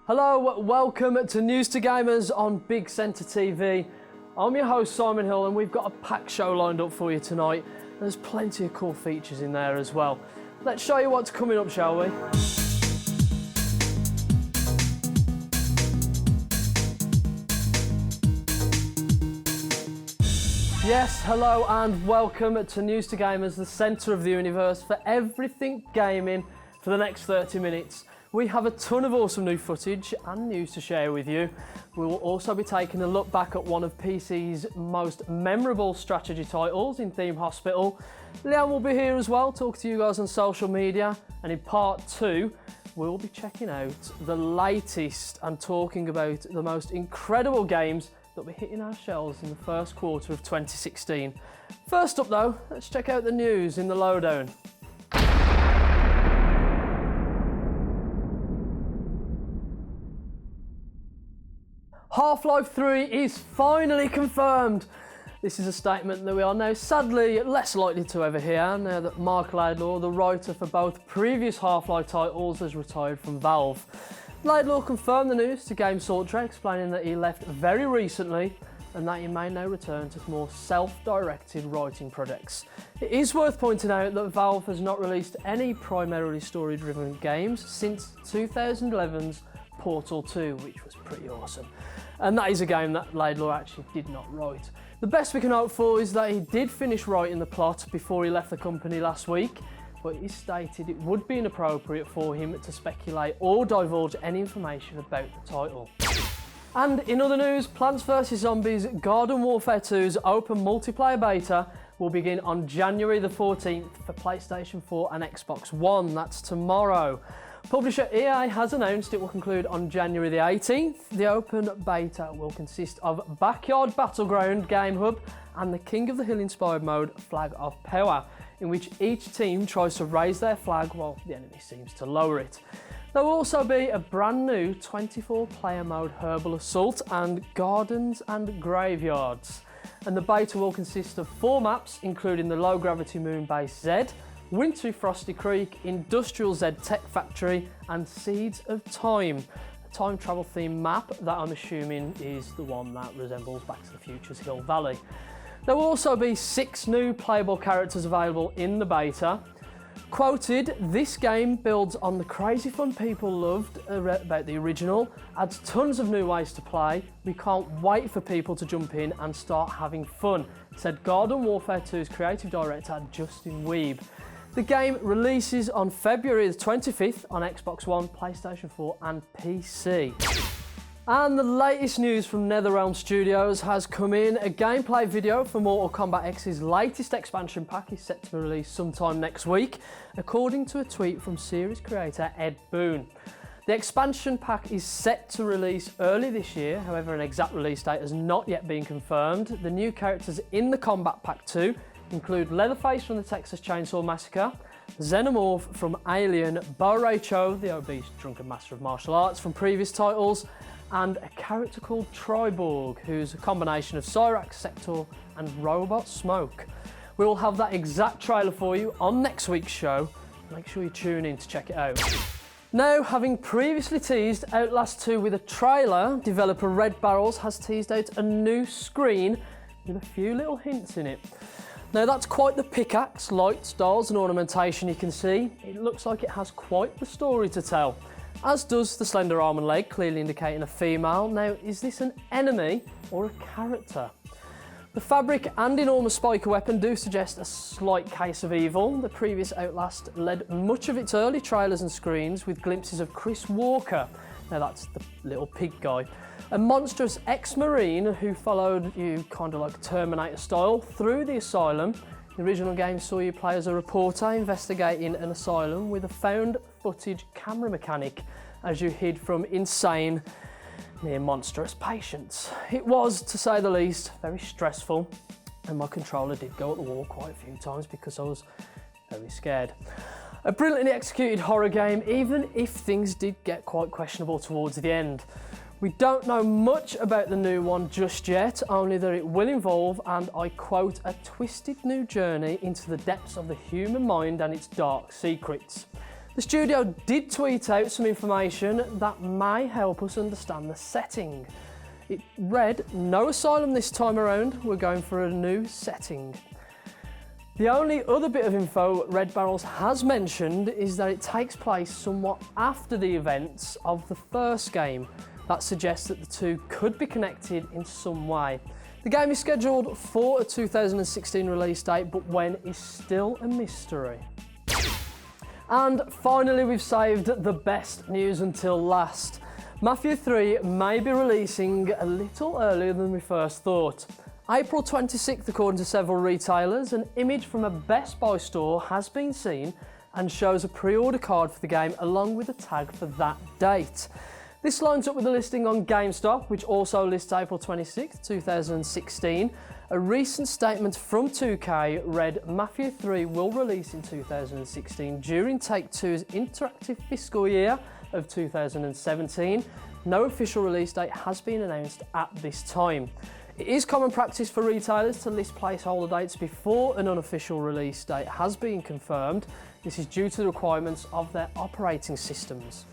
Hello, welcome to News2Gamers on Big Centre TV. I'm your host Simon Hill and we've got a packed show lined up for you tonight. There's plenty of cool features in there as well. Let's show you what's coming up, shall we? Yes, hello and welcome to News2Gamers, the centre of the universe for everything gaming for the next 30 minutes. We have a ton of awesome new footage and news to share with you. We will also be taking a look back at one of PC's most memorable strategy titles in Theme Hospital. Leanne will be here as well, talking to you guys on social media. And in part 2, we'll be checking out the latest and talking about the most incredible games that will be hitting our shelves in the first quarter of 2016. First up though, let's check out the news in the lowdown. Half-Life 3 is finally confirmed. This is a statement that we are now sadly less likely to ever hear now that Mark Laidlaw, the writer for both previous Half-Life titles, has retired from Valve. Laidlaw confirmed the news to GameSortray, explaining that he left very recently and that he may now return to more self-directed writing projects. It is worth pointing out that Valve has not released any primarily story-driven games since 2011's Portal 2, which was pretty awesome. And that is a game that Laidlaw actually did not write. The best we can hope for is that he did finish writing the plot before he left the company last week, but he stated it would be inappropriate for him to speculate or divulge any information about the title. And in other news, Plants vs Zombies Garden Warfare 2's open multiplayer beta will begin on January the 14th for PlayStation 4 and Xbox One. That's tomorrow. Publisher EA has announced it will conclude on January the 18th. The open beta will consist of Backyard Battleground Game Hub and the King of the Hill inspired mode Flag of Power, in which each team tries to raise their flag while the enemy seems to lower it. There will also be a brand new 24-player mode Herbal Assault and Gardens and Graveyards. And the beta will consist of 4 maps, including the low gravity moon base Z, Wintry Frosty Creek, Industrial Z Tech Factory and Seeds of Time, a time travel themed map that I'm assuming is the one that resembles Back to the Future's Hill Valley. There will also be 6 new playable characters available in the beta. Quoted, "This game builds on the crazy fun people loved about the original, adds tons of new ways to play. We can't wait for people to jump in and start having fun," said Garden Warfare 2's creative director Justin Weeb. The game releases on February the 25th on Xbox One, PlayStation 4 and PC. And the latest news from NetherRealm Studios has come in. A gameplay video for Mortal Kombat X's latest expansion pack is set to be released sometime next week, according to a tweet from series creator Ed Boon. The expansion pack is set to release early this year, however an exact release date has not yet been confirmed. The new characters in the Combat Pack 2 include Leatherface from the Texas Chainsaw Massacre, Xenomorph from Alien, Bo Ray Cho, the obese drunken master of martial arts from previous titles, and a character called Triborg, who's a combination of Cyrax, Sector and Robot Smoke. We will have that exact trailer for you on next week's show. Make sure you tune in to check it out. Now, having previously teased Outlast 2 with a trailer, developer Red Barrels has teased out a new screen with a few little hints in it. Now that's quite the pickaxe, lights, dials and ornamentation you can see. It looks like it has quite the story to tell, as does the slender arm and leg, clearly indicating a female. Now, is this an enemy or a character? The fabric and enormous spiker weapon do suggest a slight case of evil. The previous Outlast led much of its early trailers and screens with glimpses of Chris Walker. Now that's the little pig guy. A monstrous ex-marine who followed you kind of like Terminator style through the asylum. The original game saw you play as a reporter investigating an asylum with a found footage camera mechanic as you hid from insane, near monstrous patients. It was, to say the least, very stressful, and my controller did go at the wall quite a few times because I was very scared. A brilliantly executed horror game, even if things did get quite questionable towards the end. We don't know much about the new one just yet, only that it will involve, and I quote, "a twisted new journey into the depths of the human mind and its dark secrets." The studio did tweet out some information that may help us understand the setting. It read, "No asylum this time around, we're going for a new setting." The only other bit of info Red Barrels has mentioned is that it takes place somewhat after the events of the first game. That suggests that the two could be connected in some way. The game is scheduled for a 2016 release date, but when is still a mystery. And finally, we've saved the best news until last. Mafia 3 may be releasing a little earlier than we first thought. April 26th, according to several retailers, an image from a Best Buy store has been seen and shows a pre-order card for the game along with a tag for that date. This lines up with the listing on GameStop, which also lists April 26th, 2016. A recent statement from 2K read, "Mafia 3 will release in 2016 during Take-Two's interactive fiscal year of 2017. No official release date has been announced at this time." It is common practice for retailers to list placeholder dates before an unofficial release date has been confirmed. This is due to the requirements of their operating systems.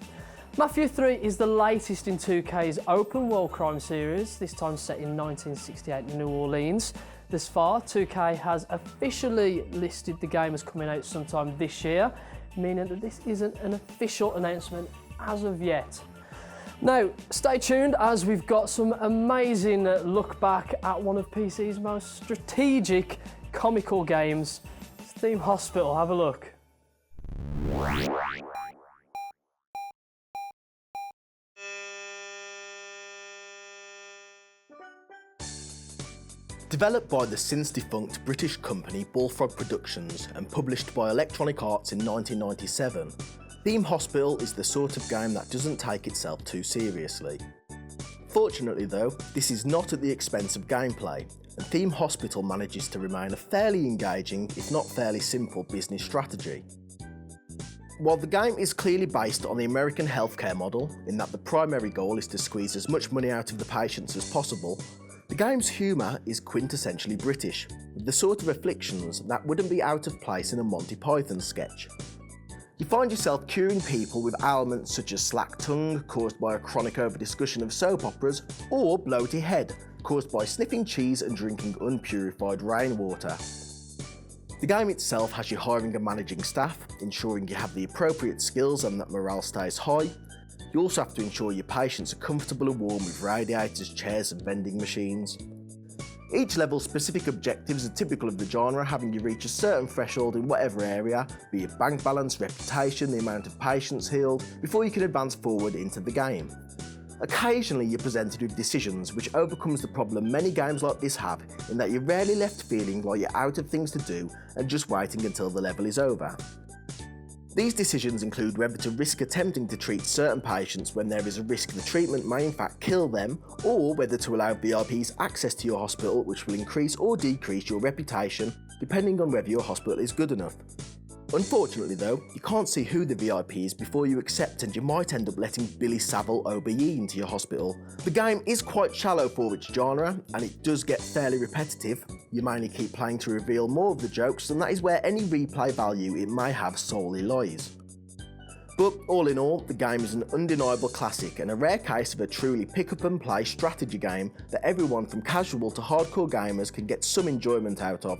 Mafia 3 is the latest in 2K's open world crime series, this time set in 1968 New Orleans. Thus far, 2K has officially listed the game as coming out sometime this year, meaning that this isn't an official announcement as of yet. Now, stay tuned as we've got some amazing look back at one of PC's most strategic, comical games, Theme Hospital. Have a look. Developed by the since-defunct British company Bullfrog Productions and published by Electronic Arts in 1997, Theme Hospital is the sort of game that doesn't take itself too seriously. Fortunately though, this is not at the expense of gameplay, and Theme Hospital manages to remain a fairly engaging, if not fairly simple, business strategy. While the game is clearly based on the American healthcare model, in that the primary goal is to squeeze as much money out of the patients as possible, the game's humour is quintessentially British, with the sort of afflictions that wouldn't be out of place in a Monty Python sketch. You find yourself curing people with ailments such as slack tongue, caused by a chronic over-discussion of soap operas, or bloaty head, caused by sniffing cheese and drinking unpurified rainwater. The game itself has you hiring and managing staff, ensuring you have the appropriate skills and that morale stays high. You also have to ensure your patients are comfortable and warm with radiators, chairs and vending machines. Each level's specific objectives are typical of the genre, having you reach a certain threshold in whatever area, be it bank balance, reputation, the amount of patients healed, before you can advance forward into the game. Occasionally you're presented with decisions, which overcomes the problem many games like this have, in that you're rarely left feeling like you're out of things to do and just waiting until the level is over. These decisions include whether to risk attempting to treat certain patients when there is a risk the treatment may in fact kill them, or whether to allow VIPs access to your hospital, which will increase or decrease your reputation depending on whether your hospital is good enough. Unfortunately though, you can't see who the VIP is before you accept, and you might end up letting Billy Savile OBE into your hospital. The game is quite shallow for its genre, and it does get fairly repetitive. You mainly keep playing to reveal more of the jokes, and that is where any replay value it may have solely lies. But all in all, the game is an undeniable classic and a rare case of a truly pick up and play strategy game that everyone from casual to hardcore gamers can get some enjoyment out of.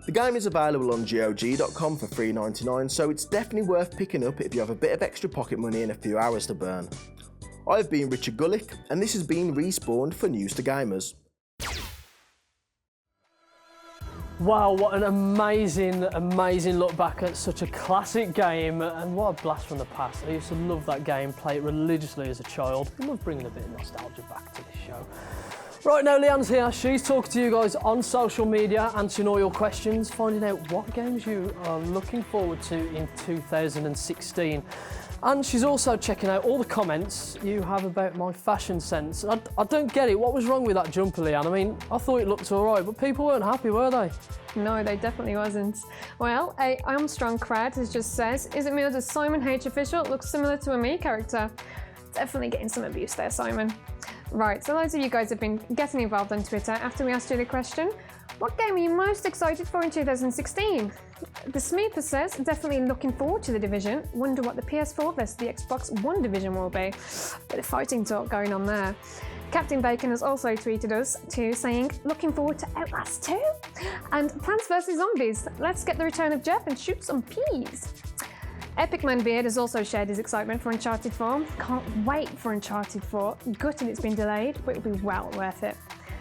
The game is available on GOG.com for $3.99, so it's definitely worth picking up if you have a bit of extra pocket money and a few hours to burn. I've been Richard Gullick, and this has been Respawned for News2Gamers. Wow, what an amazing look back at such a classic game, and what a blast from the past. I used to love that game, play it religiously as a child. I love bringing a bit of nostalgia back to this show. Right now, Leanne's here. She's talking to you guys on social media, answering all your questions, finding out what games you are looking forward to in 2016. And she's also checking out all the comments you have about my fashion sense. I don't get it. What was wrong with that jumper, Leanne? I mean, I thought it looked all right, but people weren't happy, were they? No, they definitely wasn't. Well, a Armstrong crowd has just says, is it me or does Simon H. Official look similar to a me character? Definitely getting some abuse there, Simon. Right, so loads of you guys have been getting involved on Twitter after we asked you the question. What game are you most excited for in 2016? The Smeeper says, definitely looking forward to The Division. Wonder what the PS4 versus the Xbox One Division will be. Bit of fighting talk going on there. Captain Bacon has also tweeted us too, saying, looking forward to Outlast 2 and Plants vs Zombies. Let's get the return of Jeff and shoot some peas. Epic Man Beard has also shared his excitement for Uncharted 4. Can't wait for Uncharted 4. Gutted it's been delayed, but it'll be well worth it.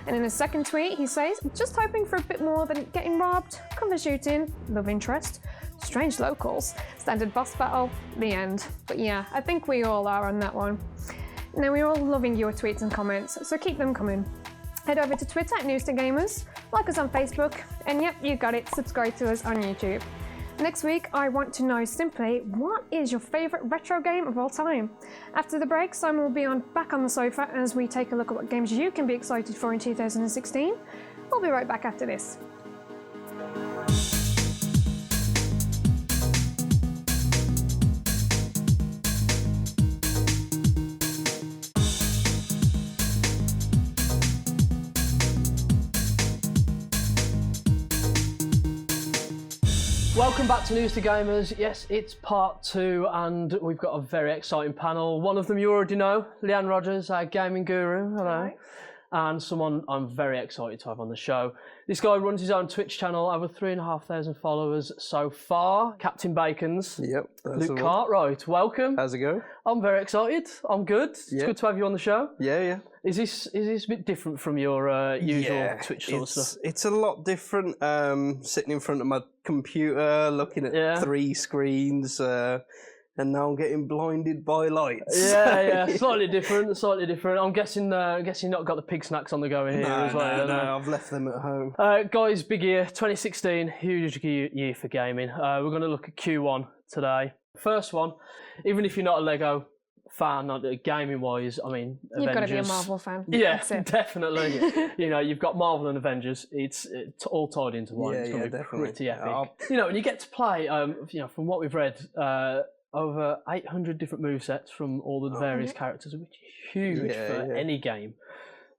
And in a second tweet, he says, just hoping for a bit more than getting robbed, cover shooting, love interest, strange locals, standard boss battle, the end. But yeah, I think we all are on that one. Now, we're all loving your tweets and comments, so keep them coming. Head over to Twitter at News2Gamers, like us on Facebook, and yep, you got it, subscribe to us on YouTube. Next week, I want to know simply, what is your favourite retro game of all time? After the break, Simon will be back on the sofa as we take a look at what games you can be excited for in 2016. We'll be right back after this. Welcome back to News2Gamers. Yes, it's part 2 and we've got a very exciting panel. One of them you already know, Leanne Rogers, our gaming guru. Hello. Hi. And someone I'm very excited to have on the show. This guy runs his own Twitch channel, over 3,500 followers so far. Captain Bacon's. Yep. That's Luke Cartwright, welcome. How's it going? I'm very excited. I'm good. It's good to have you on the show. Yeah. Is this a bit different from your usual Twitch sort of stuff? It's a lot different. Sitting in front of my computer, looking at 3 screens, and now I'm getting blinded by lights. Yeah, slightly different. I'm guessing you not got the pig snacks on the go in here as well. No, I've left them at home. Guys, big year, 2016, huge year for gaming. We're going to look at Q1 today. First one, even if you're not a Lego fan, not gaming wise, I mean, You've Avengers. got to be a Marvel fan. Yeah, That's it. definitely. You know, you've got Marvel and Avengers. It's all tied into one. It's going to be definitely. pretty epic. You know, and you get to play. You know, from what we've read, over 800 different movesets from all the various characters, which is huge for any game.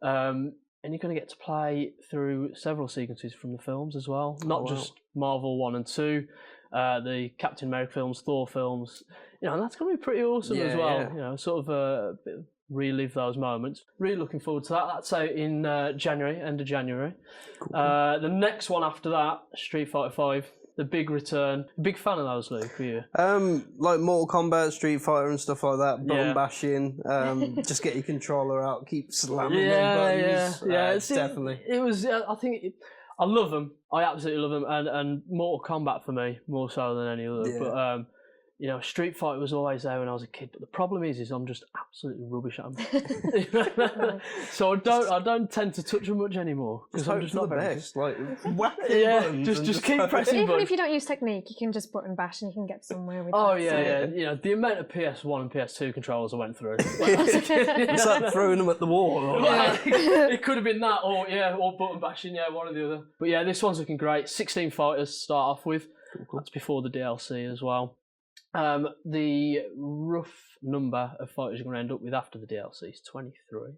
And you're going to get to play through several sequences from the films as well, not just Marvel 1 and 2, the Captain America films, Thor films. You know, and that's going to be pretty awesome as well. You know, sort of a bit of relive those moments. Really looking forward to that. That's out in January, end of January. Cool. The next one after that, Street Fighter 5. The big return. Big fan of those, Luke, were you? Like Mortal Kombat, Street Fighter and stuff like that, button bashing, just get your controller out, keep slamming them buttons. It's definitely. It was, I think, I love them. I absolutely love them. And Mortal Kombat for me, more so than any other. But, you know, Street Fighter was always there when I was a kid, but the problem is I'm just absolutely rubbish at them. So I don't tend to touch them much anymore because I'm just not the very best. Like whacking buttons just keep pressing Even buttons. if you don't use technique, you can just button bash and you can get somewhere with that. Oh yeah. You know, the amount of PS1 and PS2 controllers I went through. Is that throwing them at the wall? Or It could have been that, or button bashing, one or the other. But yeah, this one's looking great. 16 fighters to start off with. Cool. That's before the DLC as well. The rough number of fighters you're going to end up with after the DLC is 23.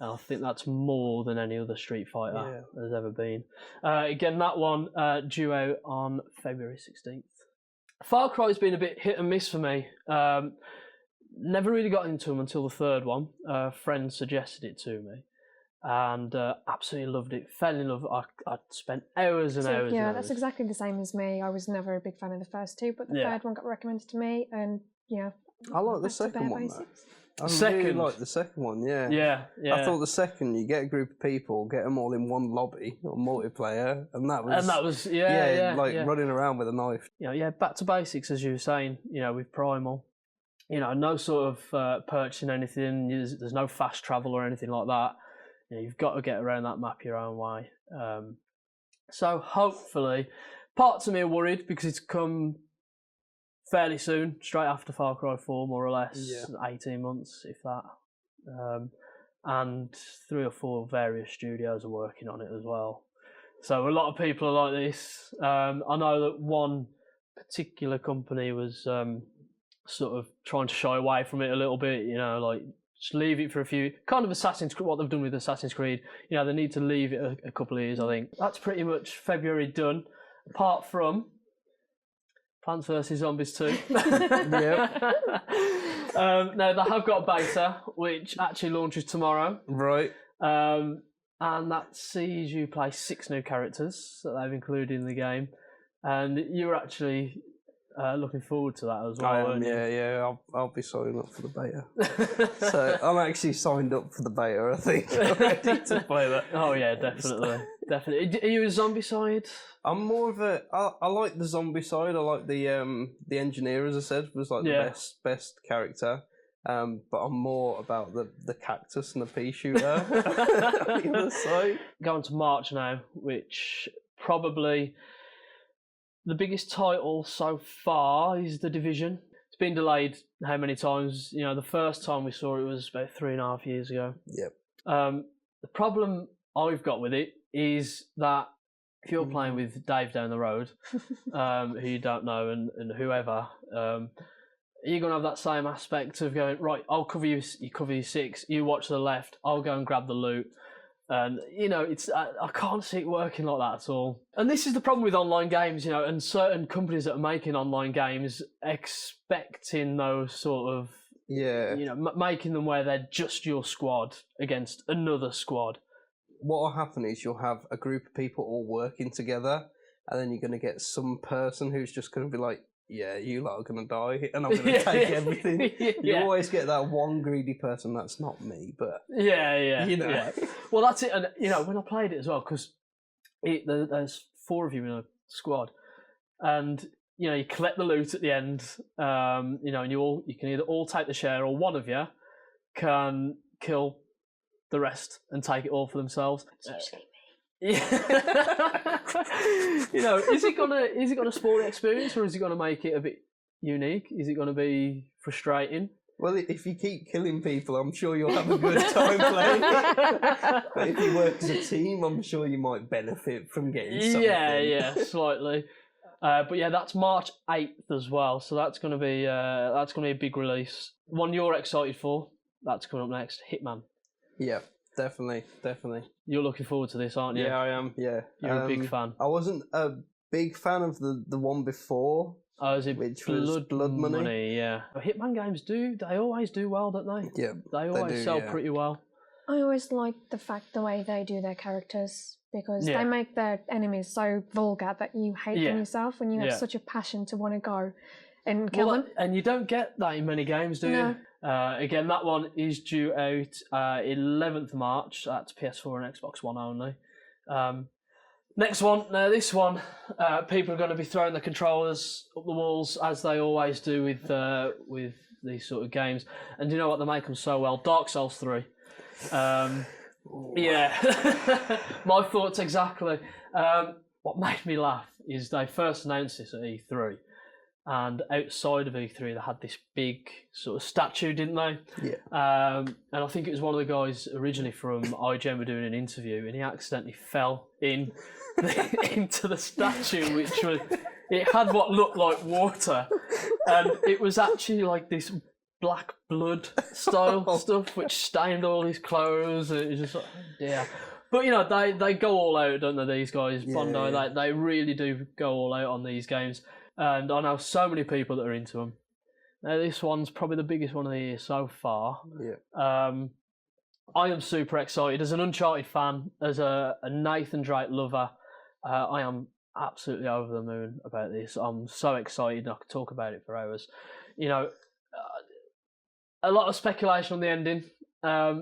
And I think that's more than any other Street Fighter has ever been. Again, that one due out on February 16th. Far Cry's been a bit hit and miss for me. Never really got into them until the third one. A friend suggested it to me. And absolutely loved it. Fell in love. I spent hours and hours. Yeah, and that's hours. exactly the same as me. I was never a big fan of the first two, but the third one got recommended to me, and I like the second one. I really like the second one. Yeah. I thought the second, you get a group of people, get them all in one lobby or multiplayer, and that was running around with a knife. You know, back to basics as you were saying. You know, with Primal. You know, no sort of purchasing anything. There's no fast travel or anything like that. You know, you've got to get around that map your own way. So hopefully, parts of me are worried because it's come fairly soon, straight after Far Cry 4, more or less, 18 months, if that. And 3 or 4 various studios are working on it as well. So a lot of people are like this. I know that one particular company was sort of trying to shy away from it a little bit, you know, like Just leave it for a few, kind of Assassin's Creed, what they've done with Assassin's Creed. You know, they need to leave it a couple of years, I think. That's pretty much February done, apart from Plants vs Zombies 2. Yep. No, they have got a beta, which actually launches tomorrow. Right. And that sees you play 6 new characters that they've included in the game. And you're actually looking forward to that as well. I am, yeah. I'll be signing up for the beta. So I'm actually signed up for the beta, I think. I'm ready to play that. Oh yeah, definitely. Definitely. Are you a zombie side? I'm more of a. I like the zombie side. I like the engineer, as I said, was like the best character. But I'm more about the cactus and the pea shooter on the other side. Going to March now, which probably the biggest title so far is The Division. It's been delayed how many times? You know, the first time we saw it was about 3.5 years ago. Yep. The problem I've got with it is that if you're playing with Dave down the road, who you don't know, and whoever, you're going to have that same aspect of going, right, I'll cover you cover your 6, you watch to the left, I'll go and grab the loot. And, you know, I can't see it working like that at all. And this is the problem with online games, you know, and certain companies that are making online games expecting those sort of, you know, making them where they're just your squad against another squad. What will happen is you'll have a group of people all working together, and then you're going to get some person who's just going to be like, yeah, you lot are going to die, and I'm going to take everything. You always get that one greedy person. That's not me, but... Yeah. You know. Well, that's it. And, you know, when I played it as well, because there's 4 of you in a squad, and, you know, you collect the loot at the end, you know, and you can either all take the share, or one of you can kill the rest and take it all for themselves. Yeah. You know, is it gonna spoil the experience, or is it gonna make it a bit unique? Is it gonna be frustrating? Well, if you keep killing people, I'm sure you'll have a good time playing. But if you work as a team, I'm sure you might benefit from getting something. Yeah, slightly. But yeah, that's March 8th as well, so that's gonna be a big release. One you're excited for, that's coming up next, Hitman. Yeah. Definitely. You're looking forward to this, aren't you? Yeah, I am. Yeah, you're a big fan. I wasn't a big fan of the one before. Oh, is it which was Blood Money? Yeah. But Hitman games they always do well, don't they? Yeah, they always sell pretty well. I always like the way they do their characters, because they make their enemies so vulgar that you hate them yourself, and you have such a passion to want to go and kill them. And you don't get that in many games, do you? Again, that one is due out 11th March. That's PS4 and Xbox One only. Next one, now this one, people are going to be throwing the controllers up the walls, as they always do with these sort of games. And you know what? They make them so well. Dark Souls 3. Yeah, my thoughts exactly. What made me laugh is they first announced this at E3. And outside of E3, they had this big sort of statue, didn't they? Yeah. And I think it was one of the guys originally from IGN were doing an interview, and he accidentally fell into the statue, which it had what looked like water, and it was actually like this black blood style stuff, which stained all his clothes, and it was just like, oh dear. But you know, they go all out, don't they? These guys, Bondi, they really do go all out on these games. And I know so many people that are into them. Now, this one's probably the biggest one of the year so far. Yeah. I am super excited. As an Uncharted fan, as a Nathan Drake lover, I am absolutely over the moon about this. I'm so excited. I could talk about it for hours. You know, a lot of speculation on the ending.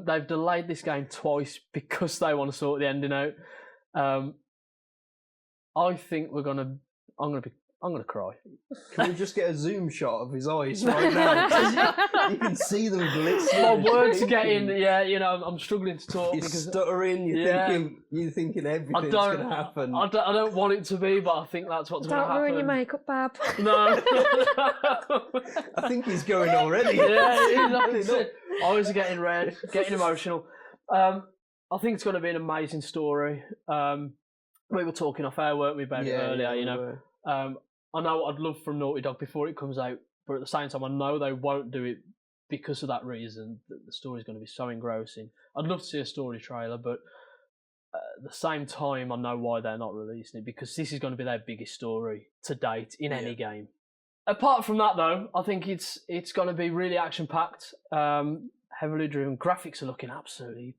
They've delayed this game twice because they want to sort the ending out. I think I'm gonna cry. Can we just get a zoom shot of his eyes right now? You can see them glistening. My words are getting, you know, I'm struggling to talk. You're stuttering, you're thinking everything's going to happen. I don't want it to be, but I think that's what's going to happen. Don't ruin your makeup, Bab. No. I think he's going already. Yeah, eyes are getting red, getting emotional. I think it's going to be an amazing story. We were talking off air, weren't we, about it earlier, you know. I know what I'd love from Naughty Dog before it comes out, but at the same time, I know they won't do it because of that reason, the story's going to be so engrossing. I'd love to see a story trailer, but at the same time, I know why they're not releasing it, because this is going to be their biggest story to date in any game. Apart from that, though, I think it's going to be really action-packed, heavily driven. Graphics are looking absolutely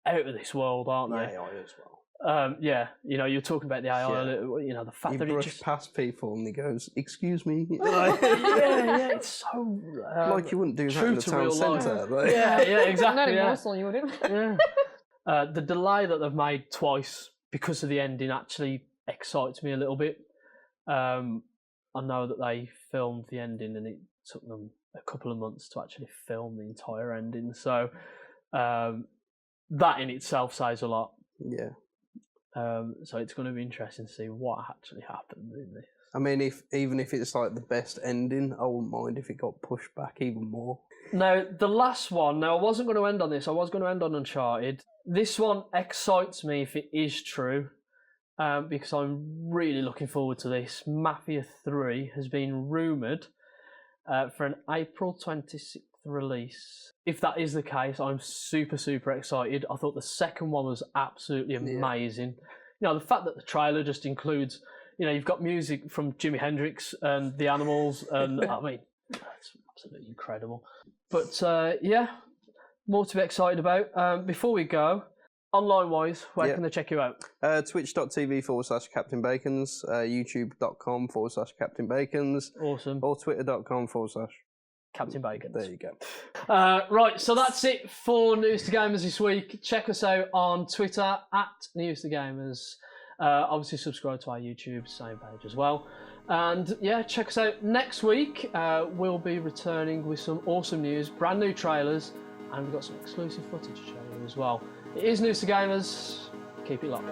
out of this world, aren't they? Yeah, AI as well. You know, you're talking about the AI, you know, the fact that it brush past people and he goes, "Excuse me." It's so like you wouldn't do that in the town centre. Like. Yeah, exactly. Not in Warsaw, you wouldn't. The delay that they've made twice because of the ending actually excites me a little bit. I know that they filmed the ending and it took them a couple of months to actually film the entire ending. So that in itself says a lot. Yeah. So it's going to be interesting to see what actually happened in this. I mean, even if it's like the best ending, I wouldn't mind if it got pushed back even more. Now, the last one, I wasn't going to end on this. I was going to end on Uncharted. This one excites me if it is true, because I'm really looking forward to this. Mafia 3 has been rumoured for an April 26th release. If that is the case, I'm super, super excited. I thought the second one was absolutely amazing. You know, the fact that the trailer just includes, you know, you've got music from Jimi Hendrix and the Animals, and I mean, that's absolutely incredible. But yeah, more to be excited about. Before we go, online-wise, where can they check you out? Twitch.tv/Captain Bacons, YouTube.com/Captain Bacons. Awesome. Or Twitter.com/Captain Bacons. There you go. Right, so that's it for News2Gamers this week. Check us out on Twitter @News2Gamers. Obviously, subscribe to our YouTube, same page as well. And yeah, check us out next week. We'll be returning with some awesome news, brand new trailers, and we've got some exclusive footage to show you as well. It is News2Gamers. Keep it locked.